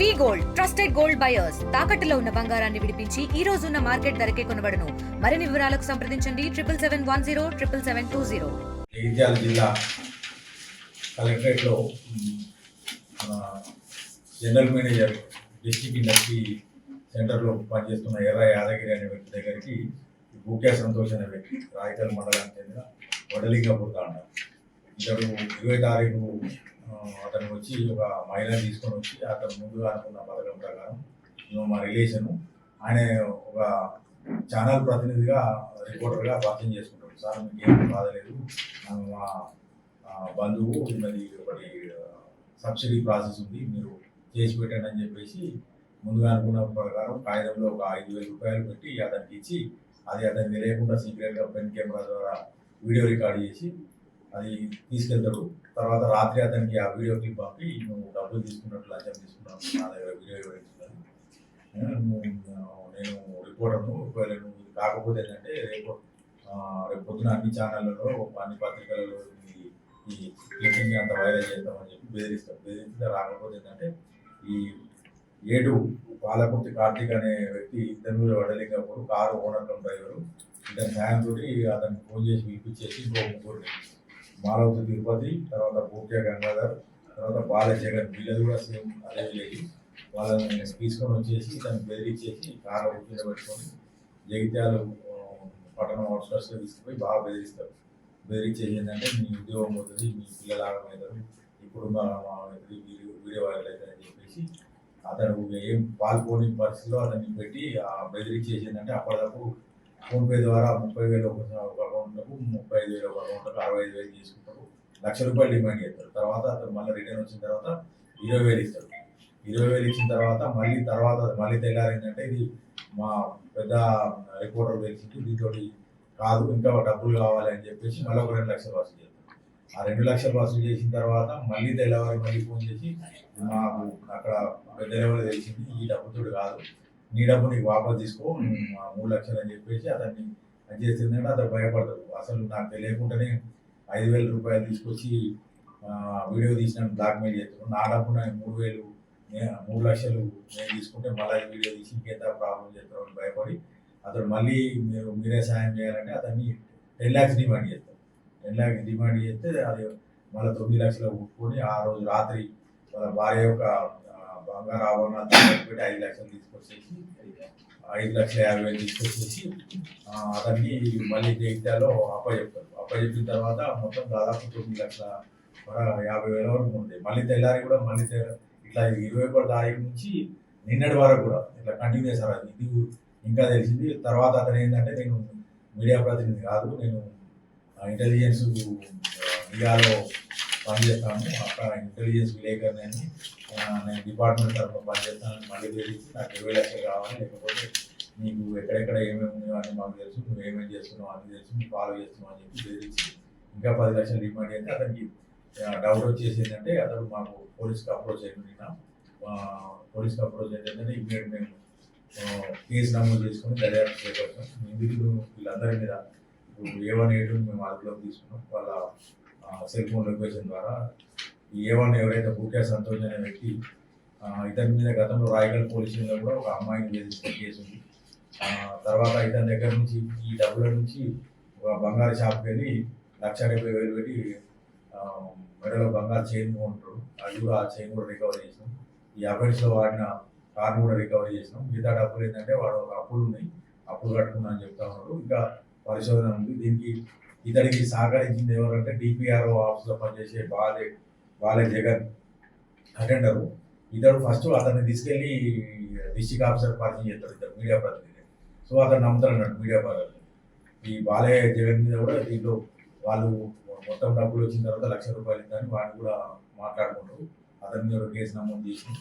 వి gold trusted gold buyers తాకట్టులో ఉన్న బంగారాన్ని విడిపించి ఈ రోజు ఉన్న మార్కెట్ ధరకే కొనబడును. మరిన్ని వివరాలకు సంప్రదించండి 7771077720. జగిత్యాల జిల్లా కలెక్టరేట్లో జనరల్ మేనేజర్ డిస్ట్రిక్ట్ ఇండస్ట్రీ సెంటర్లో పనిచేస్తున్న ఎర్ర యాదగిరి అనే వ్యక్తి దగ్గరికి భూక్యా సంతోష్ అనే వ్యక్తి రాయకల్ మండలానికి చెందిన వడలింగపూర్ తాండ ఇతడు 20 తారీఖు అతను వచ్చి ఒక మహిళను తీసుకొని వచ్చి అతను ముందుగా అనుకున్న పథకం ప్రకారం మా రిలేషను ఆయన ఒక ఛానల్ ప్రతినిధిగా రిపోర్టర్గా పరిచయం చేసుకుంటాడు. సార్ మీకు ఏం బాధ లేదు, మా బంధువు ఉన్నది ఒకటి సబ్సిడీ ప్రాసెస్ ఉంది, మీరు చేసి పెట్టండి అని చెప్పేసి ముందుగా అనుకున్న ప్రకారం కాగితంలో ఒక 5,000 రూపాయలు పెట్టి అతనికి ఇచ్చి అది అతనికి తెలియకుండా సీక్రెట్గా పెన్ కెమెరా ద్వారా వీడియో రికార్డ్ చేసి అది తీసుకెళ్తాడు. తర్వాత రాత్రి అతనికి ఆ వీడియో క్లిప్ పంపి నువ్వు డబ్బులు తీసుకున్నట్లు లంచం తీసుకున్నాను, నా దగ్గర వీడియో ఇవ్వలేదు, నేను రిపోర్టర్ను, ఒకవేళ నువ్వు కాకపోతే ఏంటంటే రేపు పొద్దున అన్ని ఛానళ్ళలో అన్ని పత్రికలలో ఈ క్లిప్పింగ్ అంత వైరల్ చేద్దామని చెప్పి బెదిరిస్తే రాకపోతే ఏంటంటే ఈ 7 పాలకుర్తి కార్తీక్ అనే వ్యక్తి ఇద్దరు వడలింగపూర్ కారు ఓనర్ డ్రైవరు ఇతని సాయంతో అతనికి ఫోన్ చేసి పిలిపించేసి ఇంకో ముగ్గురు మాలవతి తిరుపతి, తర్వాత భూక్యా గంగాధర్, తర్వాత బాల జగన్, వీళ్ళది కూడా సేమ్ అదే విలేజ్. వాళ్ళని తీసుకొని వచ్చేసి దాన్ని బెదిరించేసి కారు కింద పెట్టుకొని జగిత్యాల పట్టణం అవుట్స్కట్స్లో తీసుకుపోయి బాగా బెదిరిస్తారు. బెదిరించేసి ఏంటంటే మీ ఉద్యోగం పోతుంది, మీ పిల్లలు ఆగమవుతారు, ఇప్పుడు వీడియో వైరల్ అవుతుందని చెప్పేసి అతను ఏం పాల్గొని పరిస్థితిలో అతన్ని పెట్టి బెదిరించేసి ఏంటంటే అప్పటికప్పుడు ఫోన్పే ద్వారా 30,000 ఒక అకౌంట్లకు, 35,000 ఒక అకౌంట్లకు 65,000 తీసుకుంటారు. ₹1,00,000 డిమాండ్ చేస్తారు. తర్వాత అతను మళ్ళీ రిటర్న్ వచ్చిన తర్వాత 20,000 ఇస్తారు. 20,000 ఇచ్చిన తర్వాత మళ్ళీ తెల్లారిందంటే ఇది మా పెద్ద రిపోర్టర్ తెలిసింది, దీంతో కాదు ఇంకా డబ్బులు కావాలి అని చెప్పేసి మళ్ళీ ఒక 2,00,000 వసూలు చేస్తారు. ఆ 2,00,000 వసూలు చేసిన తర్వాత మళ్ళీ తెల్లవారి మళ్ళీ ఫోన్ చేసి మాకు అక్కడ పెద్ద లెవెల్ తెలిసింది, ఈ డబ్బుతో కాదు, నీ డబ్బు నీకు వాపస్ తీసుకో, 3,00,000 అని చెప్పేసి అతన్ని అది చేస్తుందంటే అతను భయపడతాడు. అసలు నాకు తెలియకుండానే 5,000 రూపాయలు తీసుకొచ్చి వీడియో తీసిన బ్లాక్మెయిల్ చేస్తున్నాడు, నా డబ్బు నాకు 3,00,000 నేను తీసుకుంటే మళ్ళీ వీడియో తీసి ఇంకెంత ప్రాబ్లం చేస్తాడు అని భయపడి అతను మళ్ళీ మీరే సాయం చేయాలంటే అతన్ని 10 lakhs డిమాండ్ చేస్తాడు. 10 lakhs డిమాండ్ చేస్తే అది మళ్ళీ 9,00,000 కొట్టుకొని ఆ రోజు రాత్రి వాళ్ళ భార్య యొక్క బంగారు ఆభరణాలు పెట్టి 5,00,000 తీసుకొచ్చేసి 5,50,000 తీసుకొచ్చేసి అతన్ని మళ్ళీ జగిత్యాలో అప్పచెప్పిన తర్వాత మొత్తం దాదాపు 9,50,000 వరకు ఉంది. మళ్ళీ తెల్లారి కూడా మళ్ళీ ఇట్లా 21 తారీఖు నుంచి నిన్నటి వరకు కూడా ఇట్లా కంటిన్యూ చేశారు. ఇది ఇంకా తెలిసింది. తర్వాత అతను ఏంటంటే నేను మీడియా ప్రతినిధి కాదు, నేను ఇంటెలిజెన్స్ ఇండియాలో పనిచేస్తాను, అక్కడ ఇంటెలిజెన్స్ విలేకరిని అని నేను డిపార్ట్మెంట్ తరఫున పనిచేస్తానని మళ్ళీ తెలిసి నాకు 20,00,000 కావాలి, లేకపోతే నీకు ఎక్కడెక్కడ ఏమేమి ఉన్నాయో అని మాకు తెలుసు, నువ్వు ఏమేమి చేస్తున్నావు అని తెలుసు, నువ్వు ఫాలో చేస్తున్నావు అని చెప్పి బెదిరించి ఇంకా 10,00,000 డిమాండ్ అయితే అతనికి డౌట్ వచ్చేసి ఏంటంటే అతను మాకు పోలీస్కి అప్రోచ్ అయిపోయినా పోలీస్కి అప్రోచ్ ఏంటంటే ఇమ్మీడియట్ మేము కేసు నమోదు చేసుకుని దర్యాప్తు చేపట్టాం. నిందితులు వీళ్ళందరి మీద A1 A2 మేము అదుపులోకి తీసుకున్నాం. వాళ్ళ సెల్ ఫోన్ లొకేషన్ ద్వారా ఈ A1 ఎవరైతే భూక్యా సంతోష్ అనే వ్యక్తి ఇతని మీద గతంలో రాయగల్ పోలీస్ స్టేషన్లో కూడా ఒక అమ్మాయిని వేధించిన కేసు ఉంది. తర్వాత ఇతని దగ్గర నుంచి ఈ డబ్బుల నుంచి ఒక బంగారు షాప్కి వెళ్ళి 1,70,000 పెట్టి మెడలో బంగారు చైన్ ఉంటాడు, అది కూడా ఆ చైన్ కూడా రికవర్ చేసినాం. ఈ అఫెన్స్లో వాడిన కార్ను కూడా రికవరీ చేసినాం. మిగతా డబ్బులు ఏంటంటే వాడు ఒక అప్పులు ఉన్నాయి, అప్పులు కట్టుకున్నా అని చెప్తా ఉన్నాడు. ఇంకా పరిశోధన ఉంది. దీనికి ఇతడికి సహకరించింది ఎవరంటే డిపిఆర్ఓ ఆఫీస్లో పనిచేసే బాలే జగన్ అటెండరు. ఇతడు ఫస్ట్ అతన్ని తీసుకెళ్ళి డిస్ట్రిక్ట్ ఆఫీసర్ పరిచయం చేస్తాడు, ఇద్దరు మీడియా ప్రతినిధి. సో అతను నమ్ముతాడు అన్నట్టు మీడియా ప్రతినిధి. ఈ బాలే జగన్ మీద కూడా దీంట్లో వాళ్ళు మొత్తం డబ్బులు వచ్చిన తర్వాత ₹1,00,000 ఇద్దని వాడిని కూడా మాట్లాడుకుంటారు. అతని మీద కేసు నమోదు చేసి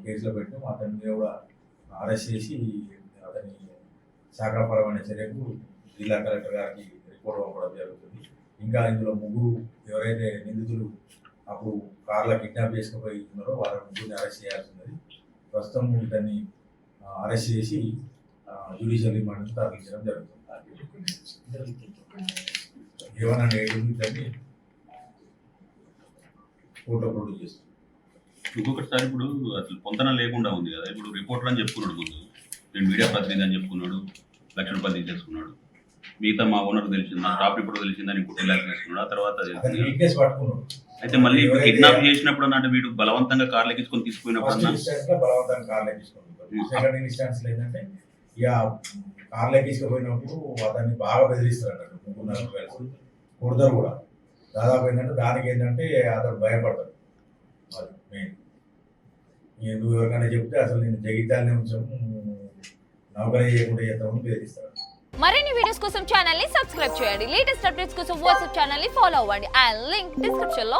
కేసులో పెట్టాం. అతని మీద కూడా అరెస్ట్ చేసి అతని శాఖాపరమైన చర్యకు జిల్లా కలెక్టర్ గారికి రిపోర్ట్ పంపడం జరుగుతుంది. ఇంకా ఇందులో ముగ్గురు ఎవరైతే నిందితులు అప్పుడు కార్లో కిడ్నాప్ చేసుకుపోయి ఉన్నారో వాళ్ళ ముగ్గురిని అరెస్ట్ చేయాల్సి ఉన్నది. ప్రస్తుతం ఇతన్ని అరెస్ట్ చేసి జ్యుడిషియల్ రిమాండ్కి తరలించడం జరుగుతుంది. A1 and A2 ఇతన్ని కోర్టులో ప్రొడ్యూస్ చేస్తుంది. ఇంకొకటిసారి ఇప్పుడు అసలు పొంతన లేకుండా ఉంది కదా. ఇప్పుడు రిపోర్టర్ అని చెప్పుకున్నాడు ముందు, నేను మీడియా ప్రతినిధి అని చెప్పుకున్నాడు, ₹1,00,000 తీసేసుకున్నాడు. మిగతా మా ఓనర్ తెలిసింది, మా స్టాఫ్ ఇప్పుడు తెలిసిందని ఇంకో 10 lakhs తీసుకున్నాడు. ఆ తర్వాత అతను వీక్నెస్ పట్టుకున్నాడు. అయితే మళ్ళీ ఇప్పుడు కిడ్నాప్ చేసినప్పుడు అంటే వీడు బలవంతంగా కార్లు ఎక్కించుకొని తీసుకుపోయినప్పుడు ఫస్ట్ అన్న ఇన్స్టాన్స్ లో బలవంతంగా కార్లు ఎక్కించుకుంటారు. సెకండ్ ఇన్స్టాన్స్ లో ఏంటంటే ఇక కార్లు ఎక్కించుకుపోయినప్పుడు అతన్ని బాగా బెదిరిస్తారు అన్నట్టు. 3-4 కలిసి కొడతారు కూడా. దాదాపు ఏంటంటే దానికి ఏంటంటే అతను భయపడతాడు. అది మెయిన్. నువ్వు ఎవరికైనా చెప్తే అసలు నేను జగిత్యాలనే ఉంచాము, నౌకరీ చేయకుండా చేద్దామని బెదిరిస్తాడు. మరిన్ని వీడియోస్ కోసం ఛానల్ ని సబ్స్క్రైబ్ చేయండి. లేటెస్ట్ అప్డేట్స్ కోసం వాట్సాప్ ఛానల్ ని ఫాలో అవ్వండి. ఆ లింక్ డిస్క్రిప్షన్ లో